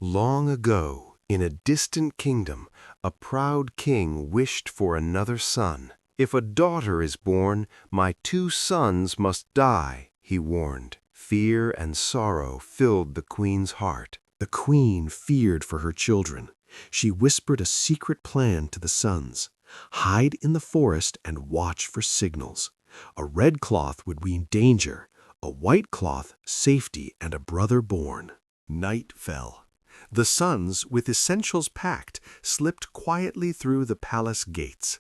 Long ago, in a distant kingdom, a proud king wished for another son. "If a daughter is born, my 2 sons must die," he warned. Fear and sorrow filled the queen's heart. The queen feared for her children. She whispered a secret plan to the sons. Hide in the forest and watch for signals. A red cloth would mean danger, a white cloth safety and a brother born. Night fell. The sons, with essentials packed, slipped quietly through the palace gates.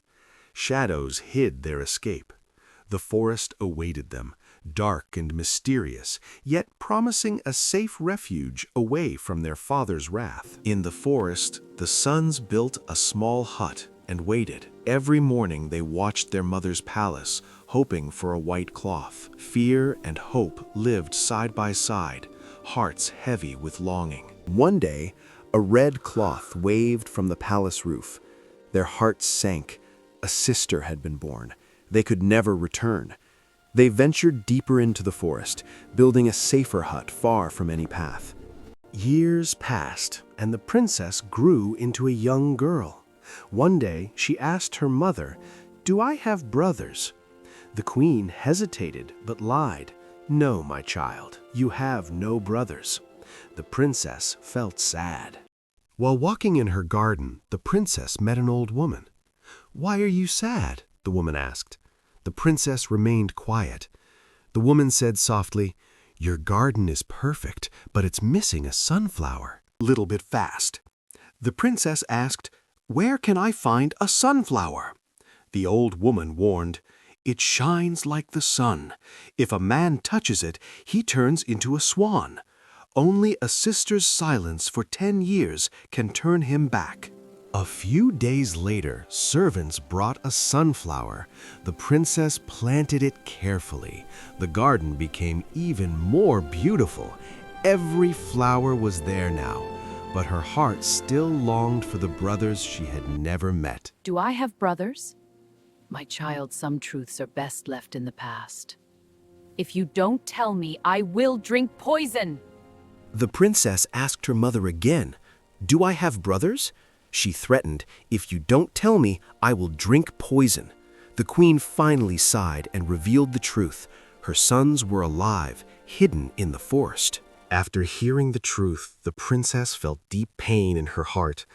Shadows hid their escape. The forest awaited them, dark and mysterious, yet promising a safe refuge away from their father's wrath. In the forest, the sons built a small hut and waited. Every morning they watched their mother's palace, hoping for a white cloth. Fear and hope lived side by side, hearts heavy with longing. One day, a red cloth waved from the palace roof. Their hearts sank. A sister had been born. They could never return. They ventured deeper into the forest, building a safer hut far from any path. Years passed, and the princess grew into a young girl. One day, she asked her mother, "Do I have brothers?" The queen hesitated but lied. "No, my child, you have no brothers." The princess felt sad. While walking in her garden, the princess met an old woman. "Why are you sad?" the woman asked. The princess remained quiet. The woman said softly, "Your garden is perfect, but it's missing a sunflower." Little bit fast. The princess asked, "Where can I find a sunflower?" The old woman warned, "It shines like the sun. If a man touches it, he turns into a swan. Only a sister's silence for 10 years can turn him back." A few days later, servants brought a sunflower. The princess planted it carefully. The garden became even more beautiful. Every flower was there now, but her heart still longed for the brothers she had never met. "Do I have brothers? My child, some truths are best left in the past. If you don't tell me, I will drink poison." The princess asked her mother again, "Do I have brothers?" She threatened, "If you don't tell me, I will drink poison." The queen finally sighed and revealed the truth. Her sons were alive, hidden in the forest. After hearing the truth, the princess felt deep pain in her heart.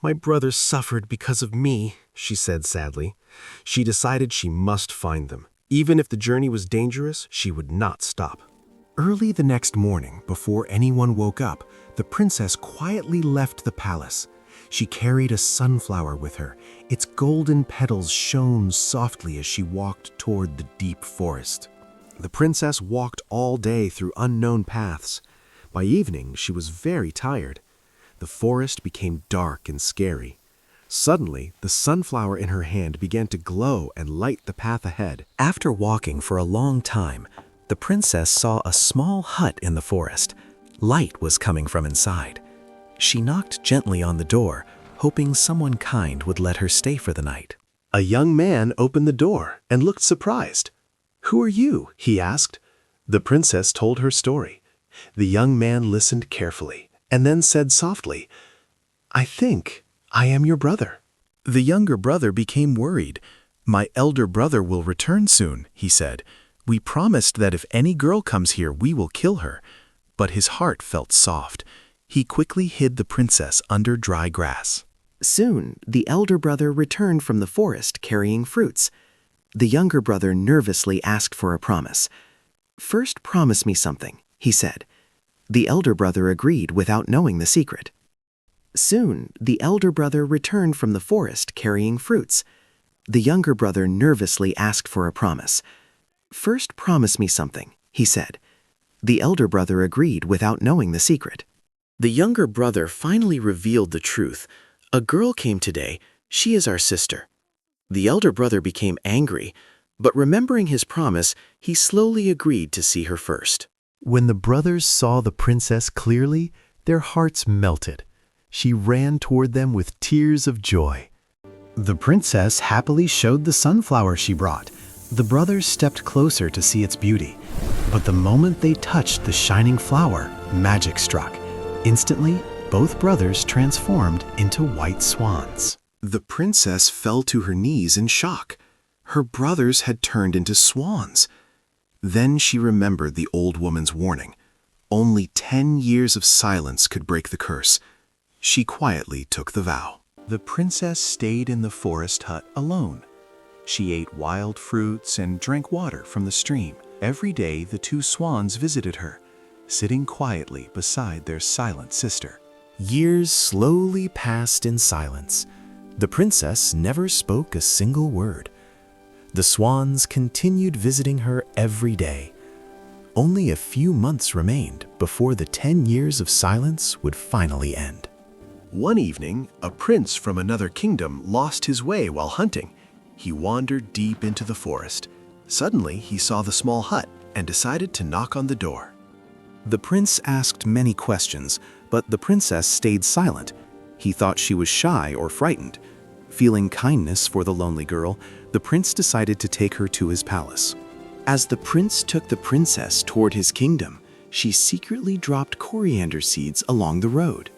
"My brothers suffered because of me," she said sadly. She decided she must find them. Even if the journey was dangerous, she would not stop. Early the next morning, before anyone woke up, the princess quietly left the palace. She carried a sunflower with her. Its golden petals shone softly as she walked toward the deep forest. The princess walked all day through unknown paths. By evening, she was very tired. The forest became dark and scary. Suddenly, the sunflower in her hand began to glow and light the path ahead. After walking for a long time, the princess saw a small hut in the forest. Light was coming from inside. She knocked gently on the door, hoping someone kind would let her stay for the night. A young man opened the door and looked surprised. "Who are you?" he asked. The princess told her story. The young man listened carefully and then said softly, "I think I am your brother." The younger brother became worried. "My elder brother will return soon," he said. "We promised that if any girl comes here, we will kill her." But his heart felt soft. He quickly hid the princess under dry grass. Soon, the elder brother returned from the forest carrying fruits. The younger brother nervously asked for a promise. "First, promise me something," he said. The elder brother agreed without knowing the secret. Soon, the elder brother returned from the forest carrying fruits. The younger brother nervously asked for a promise. "First, promise me something," he said. The elder brother agreed without knowing the secret. The younger brother finally revealed the truth. "A girl came today. She is our sister." The elder brother became angry, but remembering his promise, he slowly agreed to see her first. When the brothers saw the princess clearly, their hearts melted. She ran toward them with tears of joy. The princess happily showed the sunflower she brought. The brothers stepped closer to see its beauty. But the moment they touched the shining flower, magic struck. Instantly, both brothers transformed into white swans. The princess fell to her knees in shock. Her brothers had turned into swans. Then she remembered the old woman's warning. Only 10 years of silence could break the curse. She quietly took the vow. The princess stayed in the forest hut alone. She ate wild fruits and drank water from the stream. Every day the two swans visited her, sitting quietly beside their silent sister. Years slowly passed in silence. The princess never spoke a single word. The swans continued visiting her every day. Only a few months remained before the 10 years of silence would finally end. One evening, a prince from another kingdom lost his way while hunting. He wandered deep into the forest. Suddenly, he saw the small hut and decided to knock on the door. The prince asked many questions, but the princess stayed silent. He thought she was shy or frightened. Feeling kindness for the lonely girl, the prince decided to take her to his palace. As the prince took the princess toward his kingdom, she secretly dropped coriander seeds along the road.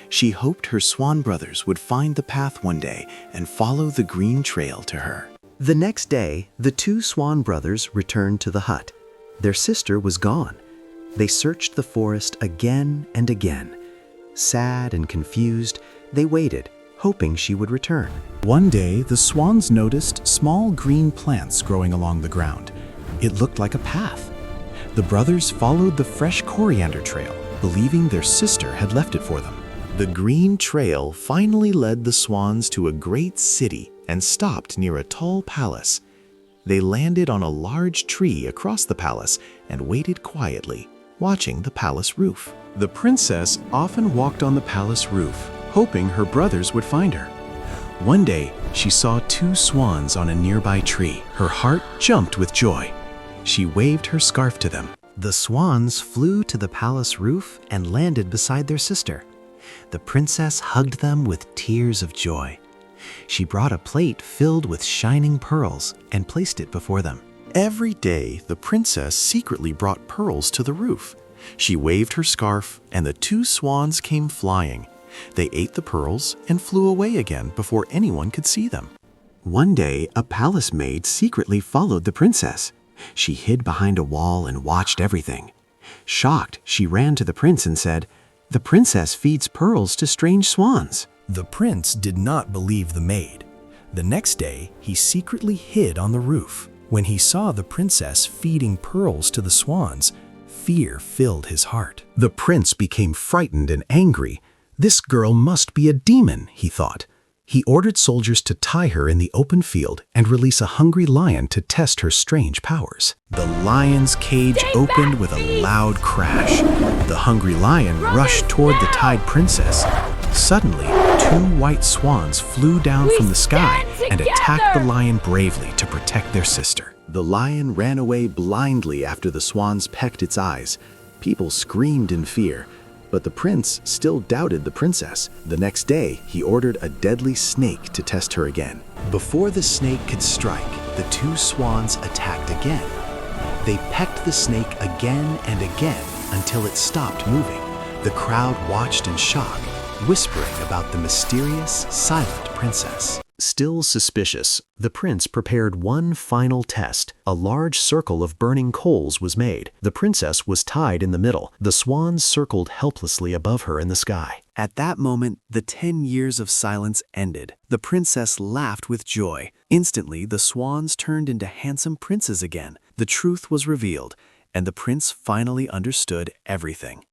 She hoped her swan brothers would find the path one day and follow the green trail to her. The next day, the two swan brothers returned to the hut. Their sister was gone. They searched the forest again and again. Sad and confused, they waited, hoping she would return. One day, the swans noticed small green plants growing along the ground. It looked like a path. The brothers followed the fresh coriander trail, believing their sister had left it for them. The green trail finally led the swans to a great city and stopped near a tall palace. They landed on a large tree across the palace and waited quietly, watching the palace roof. The princess often walked on the palace roof, hoping her brothers would find her. One day, she saw two swans on a nearby tree. Her heart jumped with joy. She waved her scarf to them. The swans flew to the palace roof and landed beside their sister. The princess hugged them with tears of joy. She brought a plate filled with shining pearls and placed it before them. Every day, the princess secretly brought pearls to the roof. She waved her scarf, and the two swans came flying. They ate the pearls and flew away again before anyone could see them. One day, a palace maid secretly followed the princess. She hid behind a wall and watched everything. Shocked, she ran to the prince and said, "The princess feeds pearls to strange swans." The prince did not believe the maid. The next day, he secretly hid on the roof. When he saw the princess feeding pearls to the swans, fear filled his heart. The prince became frightened and angry. This girl must be a demon, he thought. He ordered soldiers to tie her in the open field and release a hungry lion to test her strange powers. The lion's cage opened with a loud crash. The hungry lion rushed toward the tied princess. Suddenly, two white swans flew down from the sky and attacked the lion bravely to protect their sister. The lion ran away blindly after the swans pecked its eyes. People screamed in fear, but the prince still doubted the princess. The next day, he ordered a deadly snake to test her again. Before the snake could strike, the two swans attacked again. They pecked the snake again and again until it stopped moving. The crowd watched in shock, whispering about the mysterious, silent princess. Still suspicious, the prince prepared one final test. A large circle of burning coals was made. The princess was tied in the middle. The swans circled helplessly above her in the sky. At that moment, the 10 years of silence ended. The princess laughed with joy. Instantly, the swans turned into handsome princes again. The truth was revealed, and the prince finally understood everything.